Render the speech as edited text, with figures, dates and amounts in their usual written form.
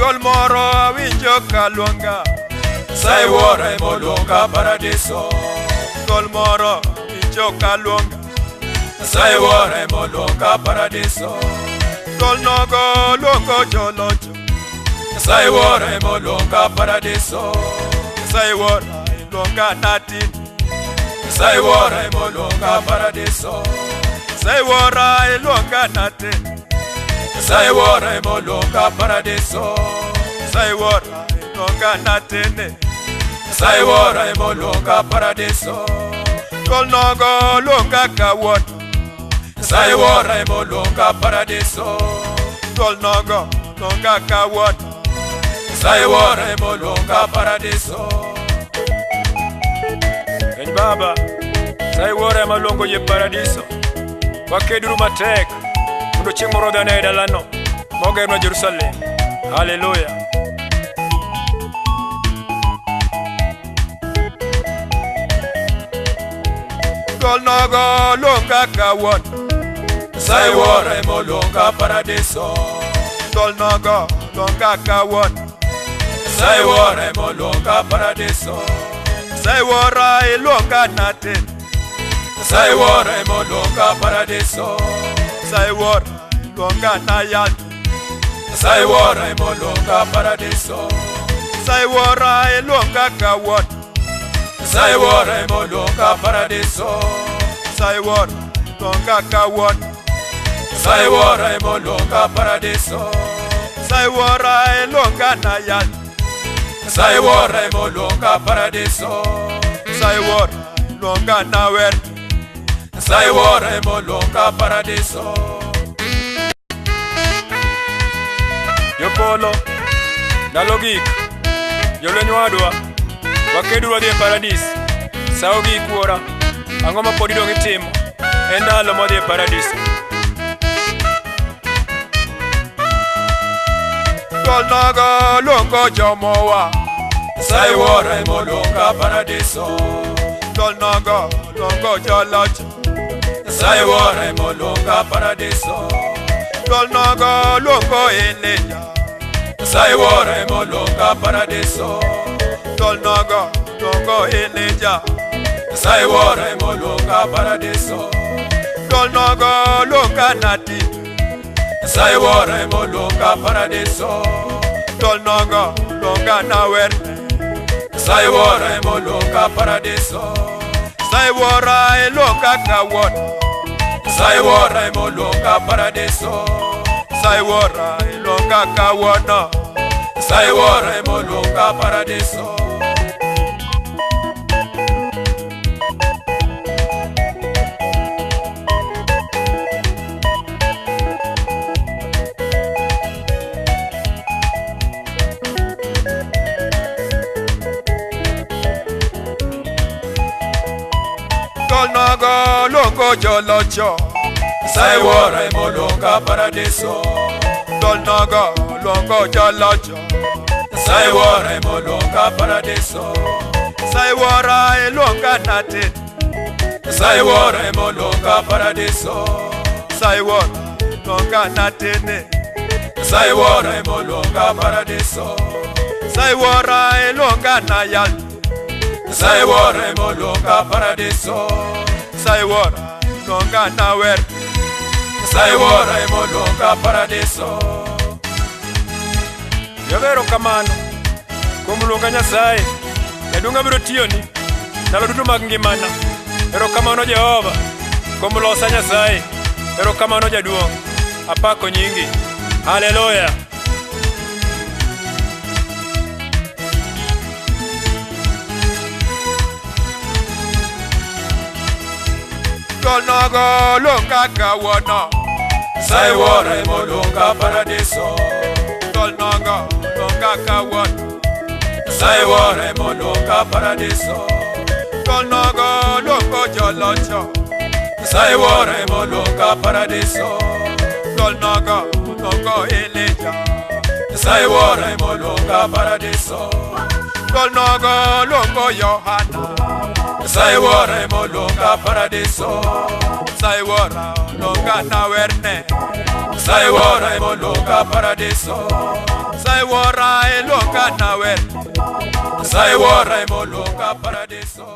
Duol moro awinjo kaluonga, Sai wore molonga paradiso. duol moro awinjo kaluonga, Sai wore molonga paradiso. duol nogo luongo jolocho, Sai wore molonga paradiso. Sai wora iluonga natin, Sai wore molonga paradiso. Sai wora iluonga natin, Sai wore molonga paradiso. Sai wora iluonga natin, Sai wore molonga paradiso. duol nogo luonga kawuono, Sai wore molonga paradiso. duol nogo luonga kawuono, Sai wore molonga paradiso. Keny baba, sai wore malongo je paradiso. Wakeduru matek, mondo chieng' moro dhane e dalano, mogernwa Jerusalem. Haleluya. duol nogo luonga kawuono, Sai wore molonga paradiso. duol nogo luonga kawuono, Sai wore molonga paradiso. Sai wora iluonga natin, Sai wore molonga paradiso. Sai wora iluonga nayat, Sai wore molonga paradiso. Sai wora iluonga kawuono, Sai wore molonga paradiso. Sai wora iluonga kawuono, Sai wore molonga paradiso. Sai wora iluonga nayat, Sai wore molonga paradiso. Sai wora iluonga nawer, Sai wore molonga paradiso. Jopolo, ndalo gik, jolweny wadwa, wakeduru wadhi e paradis. Sao gik wuora, ang'o ma pod idong' itimo? En ndalo modhi e paradis. duol nogo luongo jomowa, Sai wore molonga paradiso. duol nogo luongo jolocho, Sai wore molonga paradiso. duol nogo luongo Elija, Sai wore molonga paradiso. duol nogo luongo Elija, Sai wore molonga paradiso. duol nogo luonga natin, Sai wore molonga paradiso. duol nogo luonga nawer, Sai wore molonga paradiso. Sai wora iluonga kawuono, Sai wore molonga paradiso. Sai wora iluonga kawuono, Sai wore molonga paradiso. duol nogo luongo jolocho, Sai wore molonga paradiso. duol nogo luongo jolocho, Sai wore molonga paradiso. Sai wora iluonga natin, Sai wore molonga paradiso. Sai wora iluonga natin, Sai wore molonga paradiso. Sai wora iluonga nayat, Sai wore molonga paradiso. Sai wora iluonga nawer, Sai wore molonga paradiso. Jovero kamano, kuom luonga Nyasaye, jaduong'a biro tiyoni ndalo duto mag ngimana. Erokamano Jehova, kuom losa Nyasaye. Erokamano jaduong', apako nyingi. Haleluya. duol nogo luonga kawuono, Sai wore molonga paradiso. duol nogo luonga kawuono, Sai wore molonga paradiso. duol nogo luongo jolocho, Sai wore molonga paradiso. duol nogo luongo Elija, Sai wore molonga paradiso. duol nogo luongo Yohana, Sai wore molonga paradiso. Sai wora iluonga nawerne, Nyasaye wora emoluonga paradiso. Nyasaye wora eluonga nawer. Nyasaye wora emoluonga paradiso.